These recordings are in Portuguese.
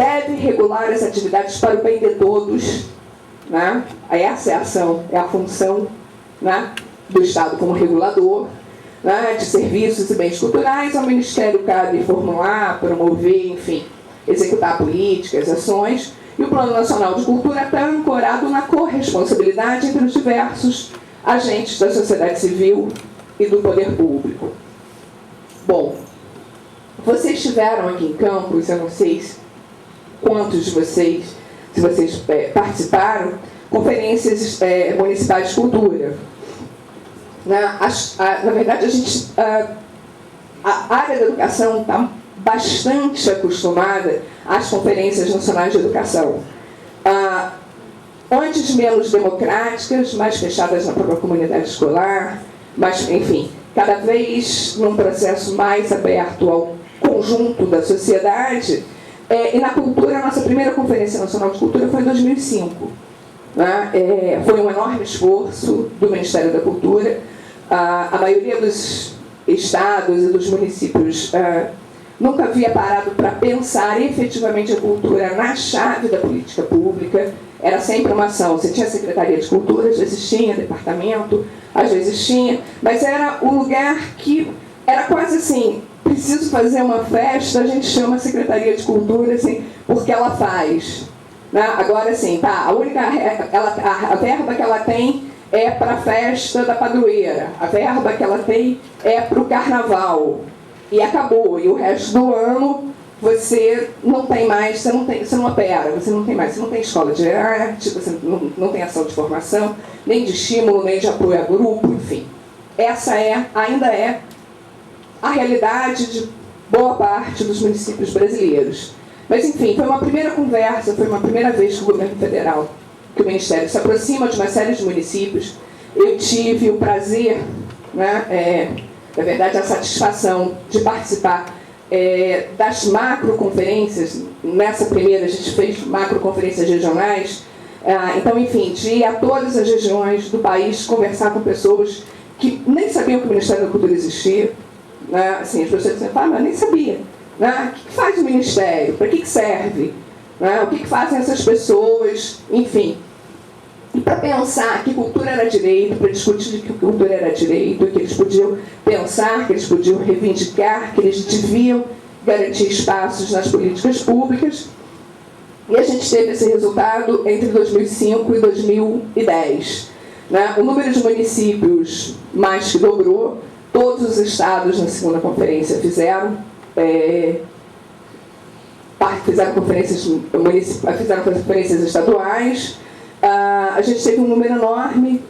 deve regular as atividades para o bem de todos, né? Essa é a ação, é a função, né, do Estado como regulador, né, de serviços e bens culturais. Ao Ministério cabe formular, promover, enfim, executar políticas, ações, e o Plano Nacional de Cultura está ancorado na corresponsabilidade entre os diversos agentes da sociedade civil e do poder público. Bom, vocês estiveram aqui em Campos, eu não sei quantos de vocês, se vocês participaram, conferências municipais de cultura. Na verdade, a área da educação está bastante acostumada às conferências nacionais de educação. Antes menos democráticas, mais fechadas na própria comunidade escolar, mas, enfim, cada vez num processo mais aberto ao conjunto da sociedade. E na cultura, a nossa primeira Conferência Nacional de Cultura foi em 2005. Foi um enorme esforço do Ministério da Cultura. A maioria dos estados e dos municípios nunca havia parado para pensar efetivamente a cultura na chave da política pública. Era sempre uma ação. Você tinha a Secretaria de Cultura, às vezes tinha departamento, às vezes tinha, mas era um lugar que era quase assim: preciso fazer uma festa, a gente chama a Secretaria de Cultura, assim, porque ela faz. Agora, assim, tá, a verba que ela tem é para a festa da padroeira, a verba que ela tem é para o carnaval, e acabou. E o resto do ano você não tem mais, você não opera, você não tem mais, você não tem escola de arte, você não tem ação de formação, nem de estímulo, nem de apoio a grupo, enfim. Essa ainda é a realidade de boa parte dos municípios brasileiros. Mas, enfim, foi uma primeira conversa, foi uma primeira vez que o governo federal, que o Ministério se aproxima de uma série de municípios. Eu tive o prazer, na verdade, a satisfação de participar das macroconferências. Nessa primeira, a gente fez macroconferências regionais. Então, enfim, de ir a todas as regiões do país conversar com pessoas que nem sabiam que o Ministério da Cultura existia. Assim, as pessoas diziam: mas eu nem sabia. O que faz o Ministério? Para que serve? O que fazem essas pessoas? Enfim. E para pensar que cultura era direito, para discutir que cultura era direito, que eles podiam pensar, que eles podiam reivindicar, que eles deviam garantir espaços nas políticas públicas. E a gente teve esse resultado entre 2005 e 2010. O número de municípios mais que dobrou. Todos os estados na segunda conferência fizeram conferências estaduais. A gente teve um número enorme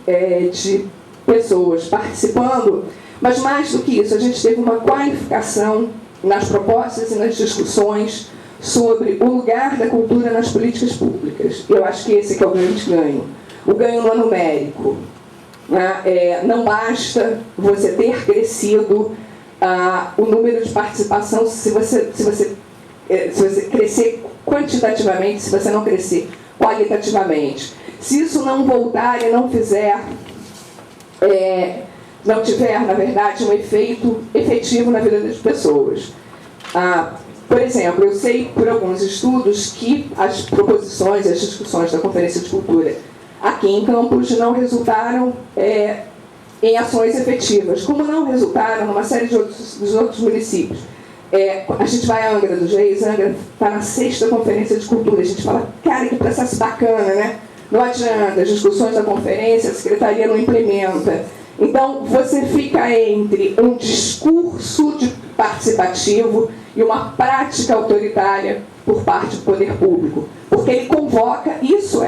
de pessoas participando, mas mais do que isso, a gente teve uma qualificação nas propostas e nas discussões sobre o lugar da cultura nas políticas públicas. Eu acho que esse que é o grande ganho. O ganho não é numérico. Não basta você ter crescido o número de participação se você crescer quantitativamente, se você não crescer qualitativamente. Se isso não voltar e não tiver, na verdade, um efeito efetivo na vida das pessoas. Por exemplo, eu sei por alguns estudos que as proposições, as discussões da Conferência de Cultura aqui em Campos não resultaram em ações efetivas, como não resultaram numa série dos outros municípios. A gente vai a Angra dos Reis, Angra está na 6ª Conferência de Cultura, a gente fala: cara, que processo bacana, né? Não adianta, as discussões da conferência, a secretaria não implementa. Então, você fica entre um discurso participativo e uma prática autoritária por parte do poder público. Porque ele convoca, isso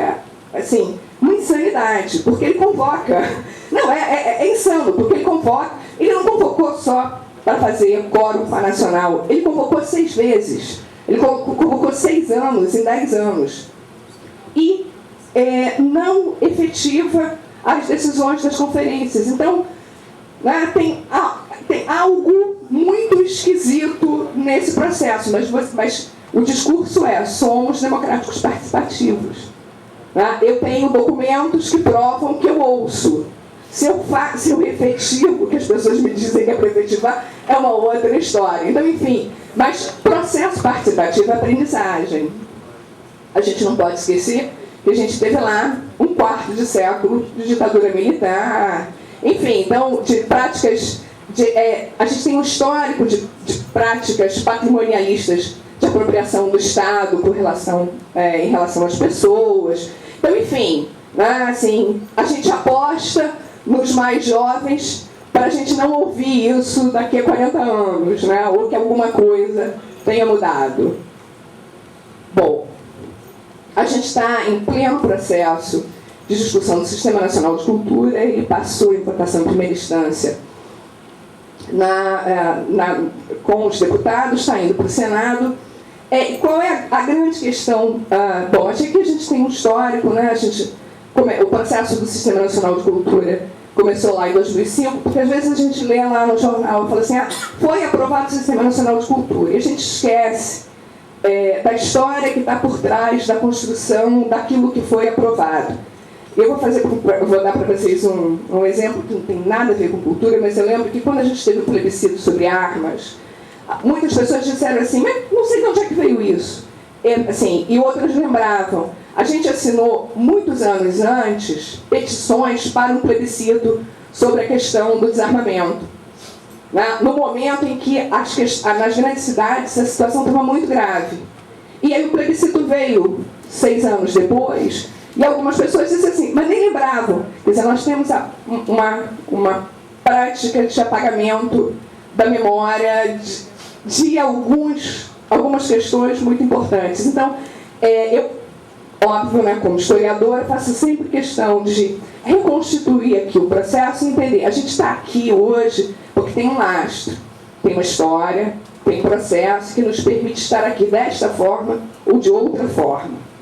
assim, uma insanidade, porque ele convoca. Não, é insano, porque ele não convocou só para fazer quórum nacional, ele convocou 6 vezes. Ele convocou 6 anos em 10 anos. E não efetiva as decisões das conferências. Então, tem algo muito esquisito nesse processo, mas o discurso somos democráticos participativos. Eu tenho documentos que provam que eu ouço. Se eu efetivo, que as pessoas me dizem que é para efetivar, é uma outra história. Então, enfim, mas processo participativo é aprendizagem. a gente não pode esquecer que a gente teve lá um quarto de século de ditadura militar, enfim, então, de práticas, a gente tem um histórico de práticas patrimonialistas de apropriação do Estado em relação às pessoas. Então, enfim, né, assim, a gente aposta nos mais jovens para a gente não ouvir isso daqui a 40 anos, né, ou que alguma coisa tenha mudado. Bom, a gente está em pleno processo de discussão do Sistema Nacional de Cultura. Ele passou em votação em primeira instância com os deputados, está indo para o Senado. E qual é a grande questão? Bom, aqui a gente tem um histórico, né? O processo do Sistema Nacional de Cultura começou lá em 2005, porque às vezes a gente lê lá no jornal e fala assim, foi aprovado o Sistema Nacional de Cultura, e a gente esquece da história que está por trás da construção daquilo que foi aprovado. Eu vou dar para vocês um exemplo que não tem nada a ver com cultura, mas eu lembro que quando a gente teve um plebiscito sobre armas, muitas pessoas disseram assim, mas não sei de onde é que veio isso. E outras lembravam, a gente assinou muitos anos antes petições para um plebiscito sobre a questão do desarmamento. No momento em que nas grandes cidades a situação estava muito grave. E aí o plebiscito veio 6 anos depois, e algumas pessoas disseram assim, mas nem lembravam. Quer dizer, nós temos uma prática de apagamento da memória de algumas questões muito importantes. Então, eu, óbvio, né, como historiadora, faço sempre questão de reconstituir aqui o processo e entender. A gente está aqui hoje porque tem um lastro, tem uma história, tem um processo que nos permite estar aqui desta forma ou de outra forma.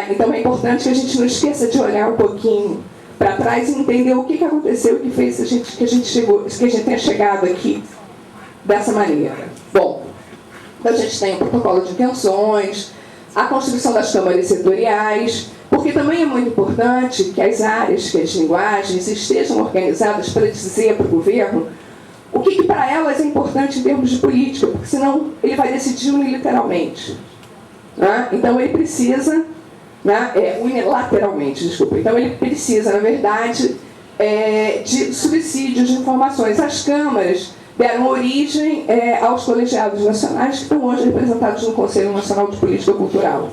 Então é importante que a gente não esqueça de olhar um pouquinho para trás e entender o que aconteceu e que fez que a gente tenha chegado aqui dessa maneira. Bom, então a gente tem o protocolo de intenções, a construção das câmaras setoriais, porque também é muito importante que as áreas, que as linguagens estejam organizadas para dizer para o governo o que para elas é importante em termos de política, porque senão ele vai decidir unilateralmente. Então ele precisa, unilateralmente, desculpa, então ele precisa, na verdade, de subsídios de informações. As câmaras deram origem aos colegiados nacionais que estão hoje representados no Conselho Nacional de Política Cultural.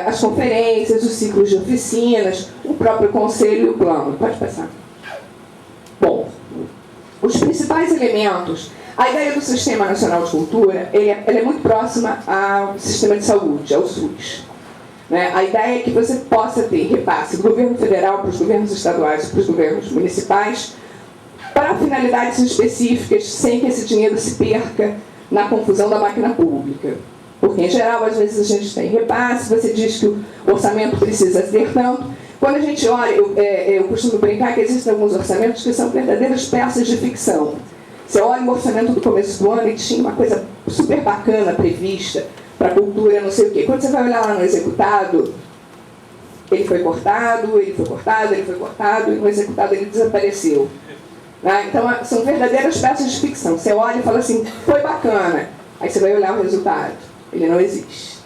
As conferências, os ciclos de oficinas, o próprio conselho e o plano. Pode passar. Bom, os principais elementos, a ideia do Sistema Nacional de Cultura, ela é muito próxima ao sistema de saúde, ao SUS. A ideia é que você possa ter repasse do governo federal para os governos estaduais e para os governos municipais, para finalidades específicas, sem que esse dinheiro se perca na confusão da máquina pública. Porque, em geral, às vezes a gente tem repasse, você diz que o orçamento precisa ser tanto. Quando a gente olha, eu costumo brincar que existem alguns orçamentos que são verdadeiras peças de ficção. Você olha o orçamento do começo do ano e tinha uma coisa super bacana prevista para a cultura, não sei o quê. Quando você vai olhar lá no executado, ele foi cortado, ele foi cortado, ele foi cortado, e no executado ele desapareceu. Então, são verdadeiras peças de ficção. Você olha e fala assim, foi bacana. Aí você vai olhar o resultado. Ele não existe.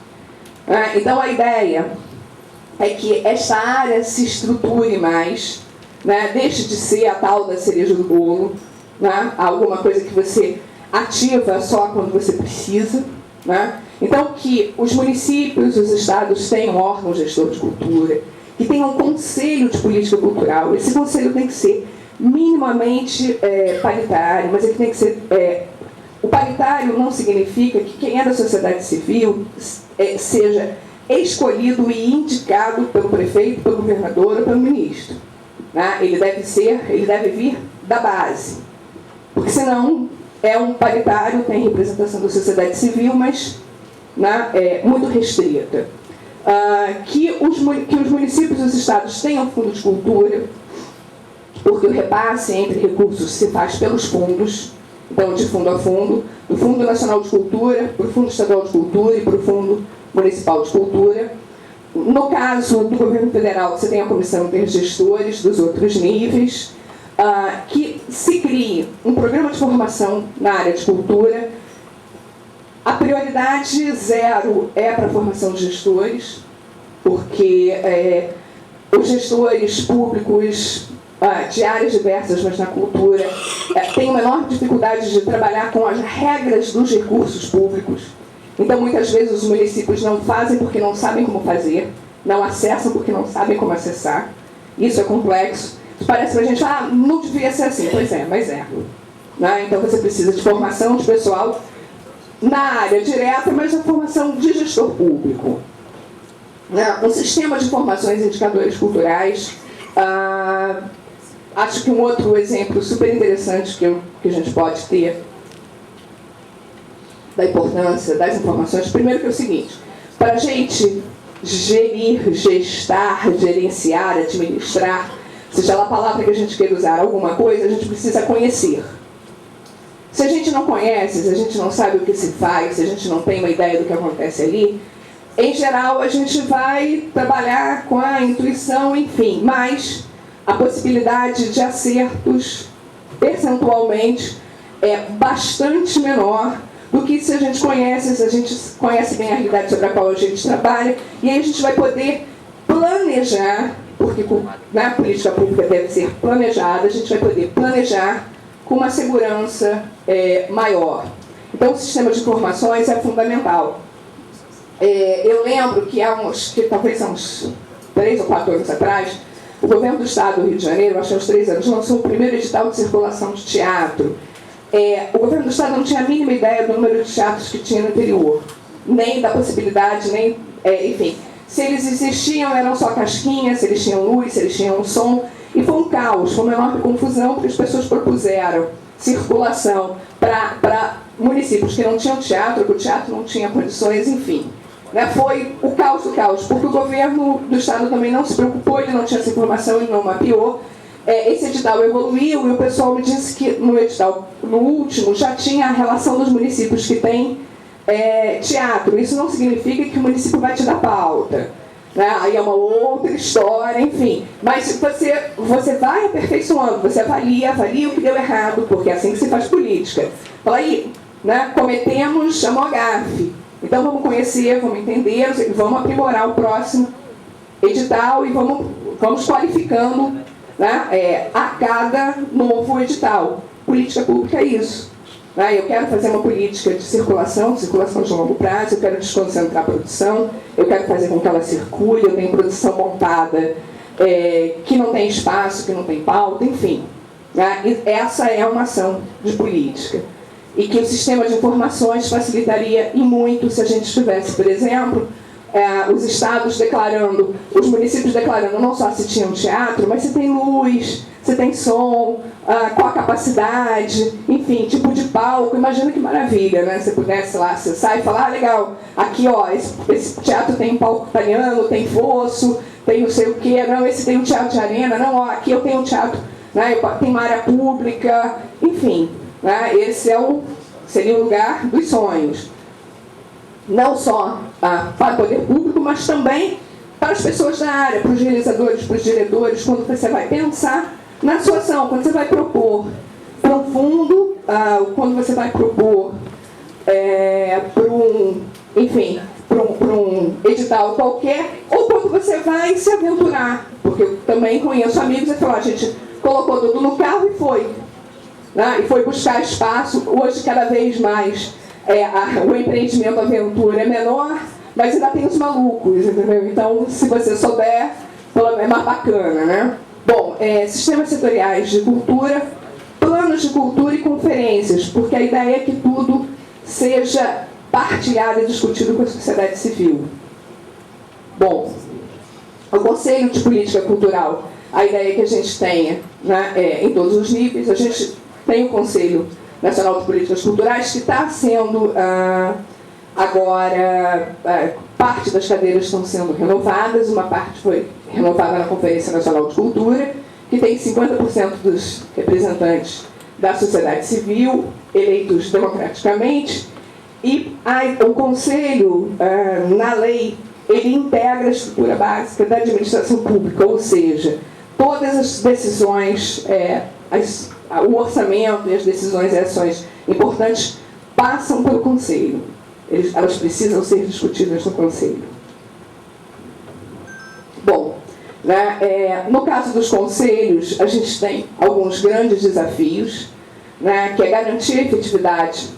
Então, a ideia é que esta área se estruture mais, deixe de ser a tal da cereja do bolo, alguma coisa que você ativa só quando você precisa. Então, que os municípios, os estados tenham um órgão gestor de cultura, que tenham um conselho de política cultural. Esse conselho tem que ser minimamente paritário, mas ele tem que ser... O paritário não significa que quem é da sociedade civil seja escolhido e indicado pelo prefeito, pelo governador ou pelo ministro. Ele deve vir da base. Porque senão é um paritário, tem representação da sociedade civil, mas muito restrita. Que os municípios e os estados tenham fundo de cultura, porque o repasse entre recursos se faz pelos fundos, então de fundo a fundo, do Fundo Nacional de Cultura, para o Fundo Estadual de Cultura e para o Fundo Municipal de Cultura. No caso do governo federal, você tem a comissão intergestores dos outros níveis, que se crie um programa de formação na área de cultura. prioridade 0 é para a formação de gestores, porque os gestores públicos de áreas diversas, mas na cultura, têm uma enorme dificuldade de trabalhar com as regras dos recursos públicos. Então, muitas vezes, os municípios não fazem porque não sabem como fazer, não acessam porque não sabem como acessar. Isso é complexo. Parece para a gente, não devia ser assim. Pois é, mas é. Né? Então, você precisa de formação de pessoal na área direta, mas na formação de gestor público. Um sistema de formações e indicadores culturais. Acho que um outro exemplo super interessante que a gente pode ter da importância das informações, primeiro que é o seguinte: para a gente gerir, gestar, gerenciar, administrar, seja lá a palavra que a gente queira usar, alguma coisa, a gente precisa conhecer. Se a gente não conhece, se a gente não sabe o que se faz, se a gente não tem uma ideia do que acontece ali, em geral a gente vai trabalhar com a intuição, enfim, mas a possibilidade de acertos percentualmente é bastante menor do que se a gente conhece bem a realidade sobre a qual a gente trabalha, e aí a gente vai poder planejar, porque a política pública deve ser planejada, a gente vai poder planejar com uma segurança maior. Então, o sistema de informações é fundamental. Eu lembro que talvez há uns 3 ou 4 anos atrás, o governo do Estado do Rio de Janeiro, acho que há uns 3 anos, lançou o primeiro edital de circulação de teatro. O governo do Estado não tinha a mínima ideia do número de teatros que tinha no interior, nem da possibilidade, nem, enfim, se eles existiam eram só casquinhas, se eles tinham luz, se eles tinham som, e foi um caos, foi uma enorme confusão, porque as pessoas propuseram circulação para municípios que não tinham teatro, que o teatro não tinha condições, enfim. Foi o caos do caos, porque o governo do Estado também não se preocupou, ele não tinha essa informação, ele não mapeou. Esse edital evoluiu e o pessoal me disse que no edital, no último, já tinha a relação dos municípios que têm teatro. Isso não significa que o município vai te dar pauta. Aí é uma outra história, enfim. Mas você vai aperfeiçoando, você avalia o que deu errado, porque é assim que se faz política. Fala aí, cometemos a gafe. Então vamos conhecer, vamos entender, vamos aprimorar o próximo edital e vamos qualificando a cada novo edital. Política pública é isso. Eu quero fazer uma política de circulação de longo prazo, eu quero desconcentrar a produção, eu quero fazer com que ela circule, eu tenho produção montada que não tem espaço, que não tem pauta, enfim. E essa é uma ação de política. E que o sistema de informações facilitaria e muito se a gente tivesse, por exemplo, os estados declarando, os municípios declarando não só se tinha um teatro, mas se tem luz, se tem som, qual a capacidade, enfim, tipo de palco. Imagina que maravilha, né? Se pudesse lá acessar e falar, legal, aqui ó, esse teatro tem um palco italiano, tem fosso, tem não sei o quê, não, esse tem um teatro de arena, não, ó, aqui eu tenho um teatro, tem uma área pública, enfim. Esse seria o lugar dos sonhos. Não só para o poder público, mas também para as pessoas da área, para os realizadores, para os diretores, quando você vai pensar na sua ação, quando você vai propor para um fundo, quando você vai propor para um edital qualquer, ou quando você vai se aventurar. Porque eu também conheço amigos que falam, a gente colocou tudo no carro e foi. E foi buscar espaço. Hoje, cada vez mais, o empreendimento aventura é menor, mas ainda tem os malucos, entendeu? Então, se você souber, é mais bacana, né? Bom, sistemas setoriais de cultura, planos de cultura e conferências, porque a ideia é que tudo seja partilhado e discutido com a sociedade civil. Bom, o Conselho de Política Cultural, a ideia é que a gente tenha, em todos os níveis, a gente tem o Conselho Nacional de Políticas Culturais, que está sendo agora, parte das cadeiras estão sendo renovadas, uma parte foi renovada na Conferência Nacional de Cultura, que tem 50% dos representantes da sociedade civil, eleitos democraticamente, e o Conselho, na lei, ele integra a estrutura básica da administração pública, ou seja, todas as decisões, o orçamento e as decisões e ações importantes passam pelo Conselho. elas precisam ser discutidas no Conselho. Bom, né, no caso dos conselhos, a gente tem alguns grandes desafios, né, que é garantir a efetividade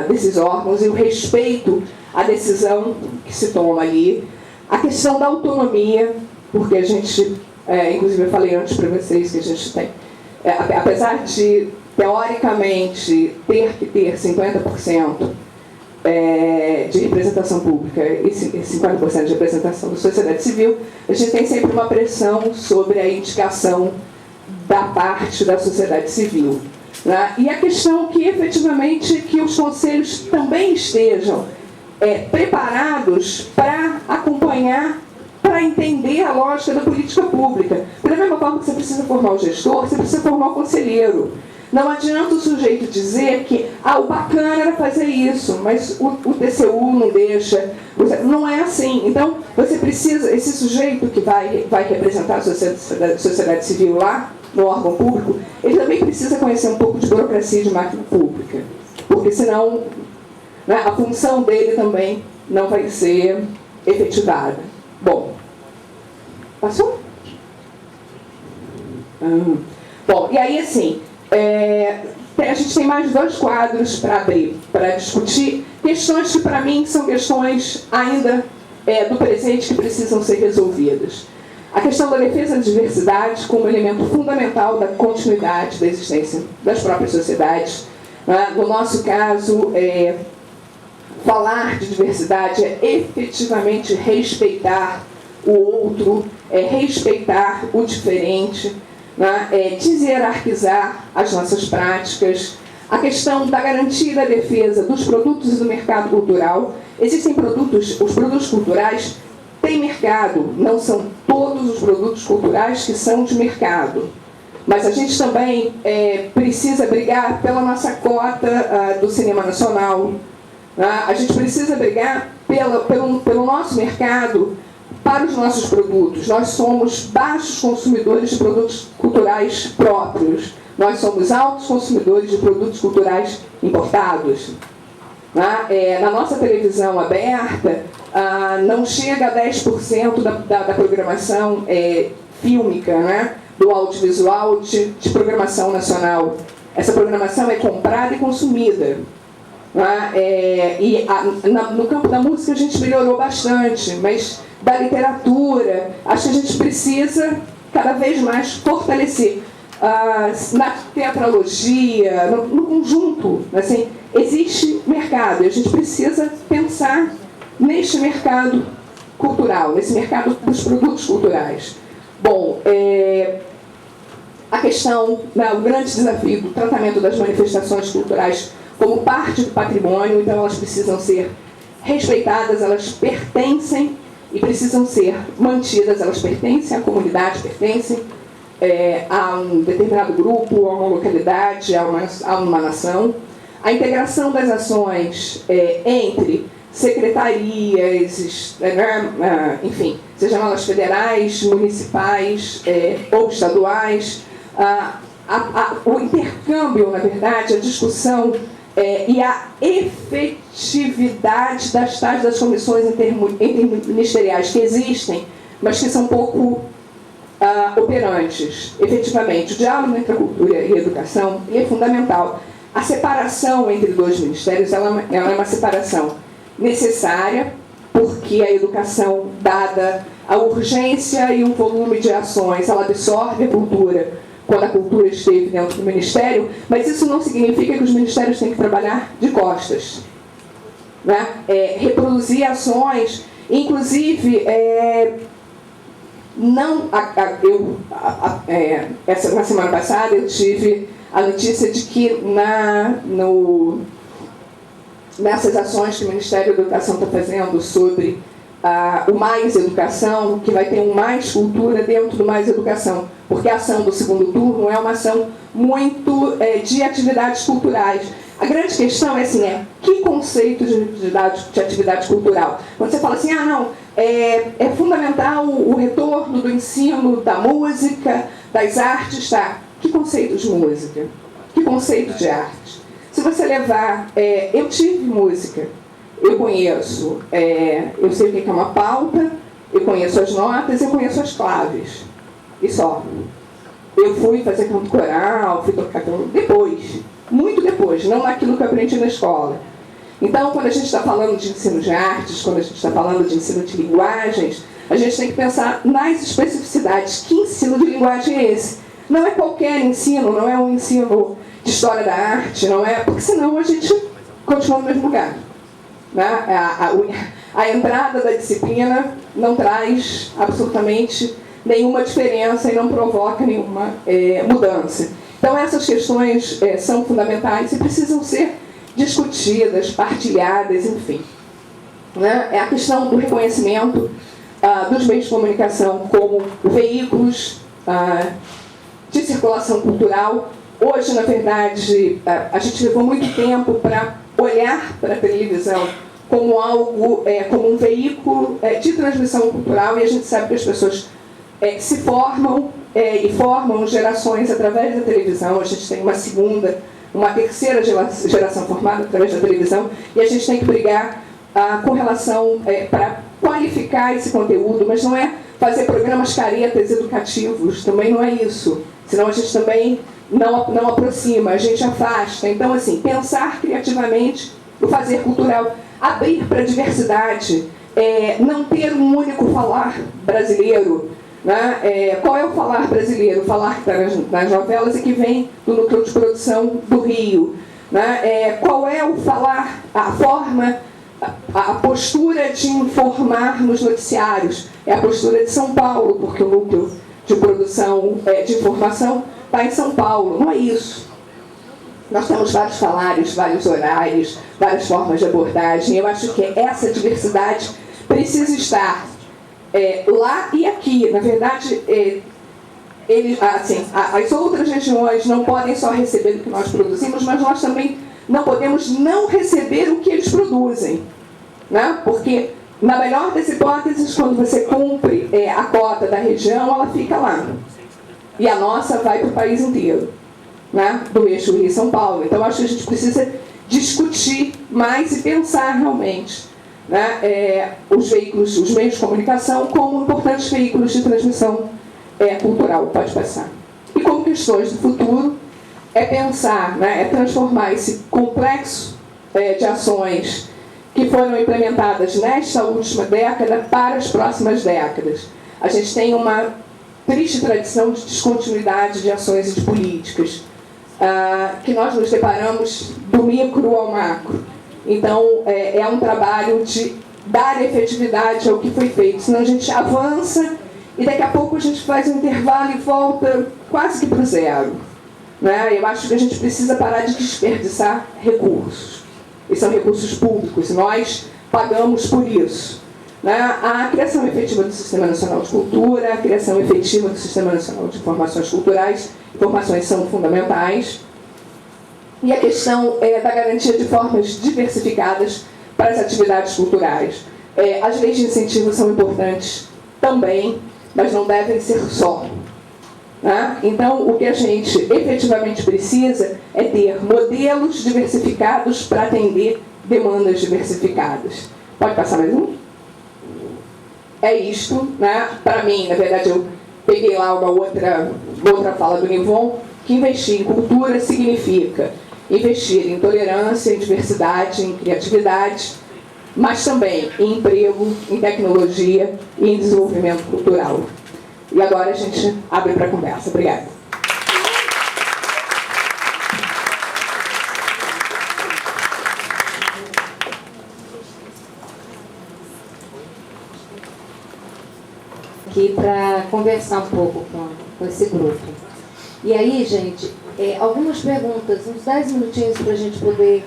desses órgãos e o respeito à decisão que se toma ali, a questão da autonomia, porque a gente, inclusive eu falei antes para vocês que a gente tem, apesar de teoricamente ter que ter 50% de representação pública e 50% de representação da sociedade civil, a gente tem sempre uma pressão sobre a indicação da parte da sociedade civil. Né? E a questão que, efetivamente, que os conselhos também estejam preparados para acompanhar, para entender a lógica da política pública. Da mesma forma que você precisa formar o gestor, você precisa formar o conselheiro. Não adianta o sujeito dizer que o bacana era fazer isso, mas o TCU não deixa. Não é assim. Então, você precisa, esse sujeito que vai representar a sociedade civil lá, no órgão público, ele também precisa conhecer um pouco de burocracia de máquina pública. Porque senão, né, a função dele também não vai ser efetivada. Bom, passou? Bom, e aí assim, a gente tem mais 2 quadros para abrir, para discutir questões que para mim são questões ainda do presente que precisam ser resolvidas. A questão da defesa da diversidade como elemento fundamental da continuidade da existência das próprias sociedades. No nosso caso, falar de diversidade é efetivamente respeitar o outro, respeitar o diferente, deshierarquizar as nossas práticas. A questão da garantia e da defesa dos produtos do mercado cultural. Existem produtos, os produtos culturais têm mercado, não são todos os produtos culturais que são de mercado. Mas a gente também precisa brigar pela nossa cota do cinema nacional. A gente precisa brigar pelo nosso mercado para os nossos produtos. Nós somos baixos consumidores de produtos culturais próprios. Nós somos altos consumidores de produtos culturais importados. Na nossa televisão aberta, não chega a 10% da programação fílmica, né, do audiovisual de programação nacional. Essa programação é comprada e consumida. No campo da música a gente melhorou bastante, mas da literatura, acho que a gente precisa cada vez mais fortalecer. Na teatrologia, no conjunto, assim, existe mercado, e a gente precisa pensar neste mercado cultural, nesse mercado dos produtos culturais. Bom, a questão, o grande desafio do tratamento das manifestações culturais como parte do patrimônio, então elas precisam ser respeitadas, elas pertencem e precisam ser mantidas, elas pertencem à comunidade, pertencem a um determinado grupo, a uma localidade, a uma nação. A integração das ações entre secretarias, enfim, sejam elas federais, municipais ou estaduais, o intercâmbio, na verdade, a discussão e a efetividade das comissões interministeriais que existem, mas que são pouco operantes. Efetivamente, o diálogo entre a cultura e a educação é fundamental. A separação entre 2 ministérios ela é uma separação necessária, porque a educação, dada a urgência e o volume de ações, ela absorve a cultura quando a cultura esteve dentro do Ministério, mas isso não significa que os ministérios têm que trabalhar de costas. Né? Reproduzir ações, inclusive, na semana passada eu tive a notícia de que nessas ações que o Ministério da Educação está fazendo sobre o Mais Educação, que vai ter um Mais Cultura dentro do Mais Educação, porque a ação do segundo turno é uma ação muito de atividades culturais. A grande questão é assim, que conceito de atividade cultural? Quando você fala assim, é fundamental o retorno do ensino da música, das artes, tá? Que conceito de música? Que conceito de arte? Se você levar... eu tive música. eu conheço, eu sei o que é uma pauta, eu conheço as notas, eu conheço as claves. E só. Eu fui fazer canto coral, fui tocar canto depois, muito depois, não naquilo que eu aprendi na escola. Então, quando a gente está falando de ensino de artes, quando a gente está falando de ensino de linguagens, a gente tem que pensar nas especificidades. Que ensino de linguagem é esse? Não é qualquer ensino, não é um ensino de história da arte, não é, porque senão a gente continua no mesmo lugar. Né? A entrada da disciplina não traz absolutamente nenhuma diferença e não provoca nenhuma mudança. Então, essas questões são fundamentais e precisam ser discutidas, partilhadas, enfim. Né? É a questão do reconhecimento dos meios de comunicação como veículos de circulação cultural. Hoje, na verdade, a gente levou muito tempo para olhar para a televisão como algo, como um veículo de transmissão cultural, e a gente sabe que as pessoas se formam e formam gerações através da televisão. A gente tem uma segunda, uma terceira geração formada através da televisão, e a gente tem que brigar com relação para qualificar esse conteúdo, mas não é fazer programas caretas educativos, também não é isso, senão a gente também não aproxima, a gente afasta. Então, assim, pensar criativamente o fazer cultural, abrir para a diversidade, não ter um único falar brasileiro. Né? Qual é o falar brasileiro? O falar que está nas novelas e que vem do núcleo de produção do Rio. Né? Qual é o falar, a forma, a postura de informar nos noticiários? É a postura de São Paulo, porque o núcleo de produção de informação está em São Paulo. Não é isso. Nós temos vários falares, vários horários, várias formas de abordagem. Eu acho que essa diversidade precisa estar lá e aqui. Na verdade, as outras regiões não podem só receber o que nós produzimos, mas nós também não podemos não receber o que eles produzem. Né? Porque, na melhor das hipóteses, quando você cumpre a cota da região, ela fica lá. E a nossa vai para o país inteiro. Né? Do eixo Rio-São Paulo. Então, acho que a gente precisa discutir mais e pensar realmente, né, os veículos, os meios de comunicação como importantes veículos de transmissão cultural. Pode passar. E como questões do futuro, pensar, né, transformar esse complexo de ações que foram implementadas nesta última década para as próximas décadas. A gente tem uma triste tradição de descontinuidade de ações e de políticas, que nós nos deparamos do micro ao macro. Então, é um trabalho de dar efetividade ao que foi feito, senão a gente avança e daqui a pouco a gente faz um intervalo e volta quase que para o zero. Né? Eu acho que a gente precisa parar de desperdiçar recursos. E são recursos públicos, nós pagamos por isso. Né? A criação efetiva do Sistema Nacional de Cultura, a criação efetiva do Sistema Nacional de Informações Culturais, informações são fundamentais. E a questão da garantia de formas diversificadas para as atividades culturais. As leis de incentivo são importantes também, mas não devem ser só. Né? Então, o que a gente efetivamente precisa é ter modelos diversificados para atender demandas diversificadas. Pode passar mais um? É isto, né? Para mim, na verdade, eu peguei lá uma outra fala do Nivon, que investir em cultura significa investir em tolerância, em diversidade, em criatividade, mas também em emprego, em tecnologia e em desenvolvimento cultural. E agora a gente abre para a conversa. Obrigada. Aqui para conversar um pouco com esse grupo. E aí, gente, algumas perguntas, uns 10 minutinhos para a gente poder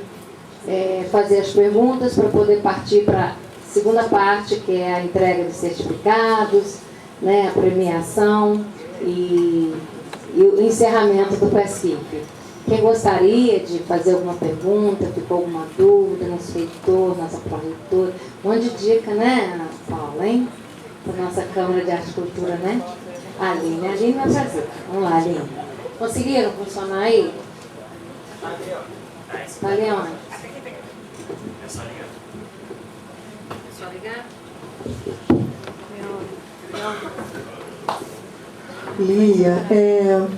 fazer as perguntas, para poder partir para a segunda parte, que é a entrega de certificados, né, a premiação e o encerramento do PESCIF. Quem gostaria de fazer alguma pergunta, ficou alguma dúvida, nosso reitor, nossa pró-reitora, um monte de dica, né, Paula, hein? Para a nossa Câmara de Arte e Cultura, né? A Aline vai fazer. Vamos lá, Aline. Conseguiram funcionar aí? Está ali onde? Lia,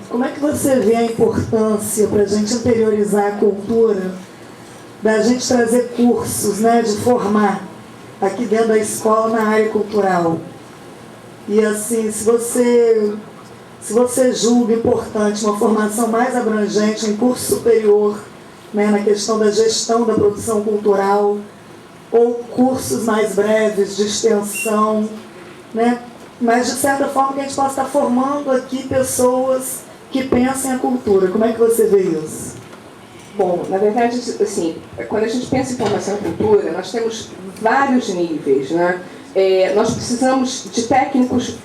como é que você vê a importância para a gente interiorizar a cultura, da gente trazer cursos, né, de formar aqui dentro da escola na área cultural? E assim, se você julga importante uma formação mais abrangente, um curso superior, né, na questão da gestão da produção cultural, ou cursos mais breves de extensão, né, mas de certa forma que a gente possa estar formando aqui pessoas que pensem a cultura. Como é que você vê isso? Bom, na verdade, assim, quando a gente pensa em formação em cultura, nós temos vários níveis, né? Nós precisamos de técnicos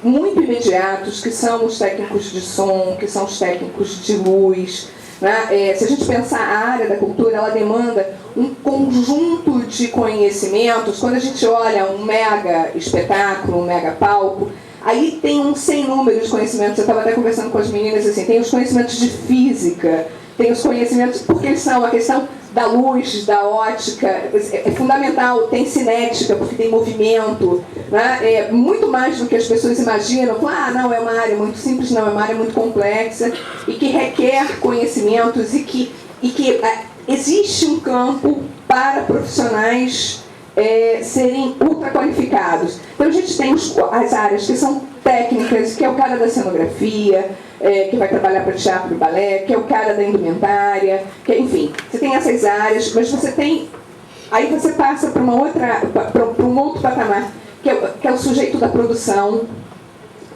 muito imediatos, que são os técnicos de som, que são os técnicos de luz, né? Se a gente pensar a área da cultura, ela demanda um conjunto de conhecimentos. Quando a gente olha um mega espetáculo, um mega palco, aí tem um sem número de conhecimentos. Eu estava até conversando com as meninas, assim, tem os conhecimentos de física, tem os conhecimentos, porque eles são a questão da luz, da ótica, é fundamental, tem cinética, porque tem movimento, né? É muito mais do que as pessoas imaginam. Não, é uma área muito simples, não, é uma área muito complexa e que requer conhecimentos e que existe um campo para profissionais serem ultra qualificados. Então a gente tem as áreas que são técnicas, que é o cara da cenografia, que vai trabalhar para teatro e balé, que é o cara da indumentária, enfim, você tem essas áreas, mas você tem, aí você passa para um outro patamar, que é o sujeito da produção,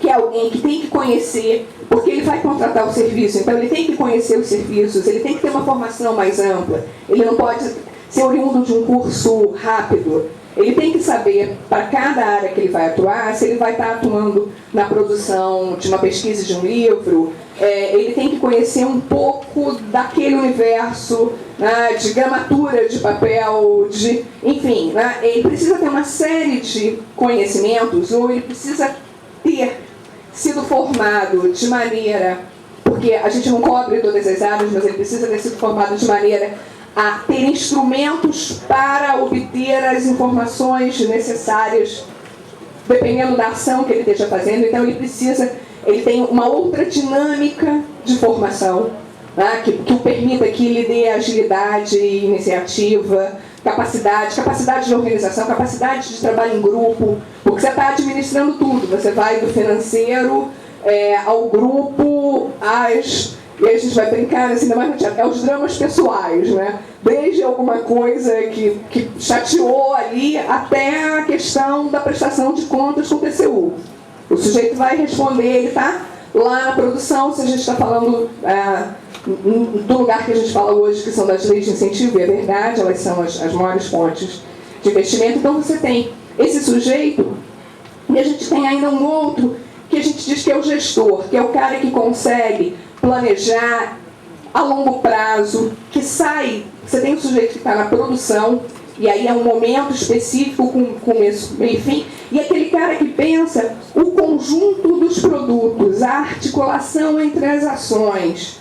que é alguém que tem que conhecer, porque ele vai contratar o serviço, então ele tem que conhecer os serviços, ele tem que ter uma formação mais ampla, ele não pode ser oriundo de um curso rápido. Ele tem que saber, para cada área que ele vai atuar, se ele vai estar atuando na produção de uma pesquisa de um livro, ele tem que conhecer um pouco daquele universo, né, de gramatura de papel, enfim, né, ele precisa ter uma série de conhecimentos, ou ele precisa ter sido formado de maneira, porque a gente não cobre todas as áreas, mas ele precisa ter sido formado de maneira a ter instrumentos para obter as informações necessárias, dependendo da ação que ele esteja fazendo. Então ele tem uma outra dinâmica de formação, né, que o permita, que lhe dê agilidade, iniciativa, capacidade de organização, capacidade de trabalho em grupo, porque você está administrando tudo, você vai do financeiro ao grupo, e aí a gente vai brincar, assim, ainda mais no teatro, os dramas pessoais, né? Desde alguma coisa que chateou ali, até a questão da prestação de contas com o TCU. O sujeito vai responder, ele está lá na produção, se a gente está falando do lugar que a gente fala hoje, que são das leis de incentivo, e é verdade, elas são as maiores fontes de investimento. Então você tem esse sujeito, e a gente tem ainda um outro, que a gente diz que é o gestor, que é o cara que consegue planejar a longo prazo, que sai, você tem um sujeito que está na produção, e aí é um momento específico, com começo, meio e fim, e aquele cara que pensa o conjunto dos produtos, a articulação entre as ações,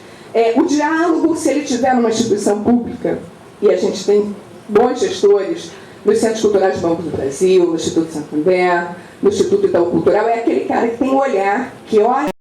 o diálogo, se ele tiver numa instituição pública, e a gente tem bons gestores nos Centros Culturais do Banco do Brasil, no Instituto Santander, no Instituto Itaú Cultural, é aquele cara que tem um olhar, que olha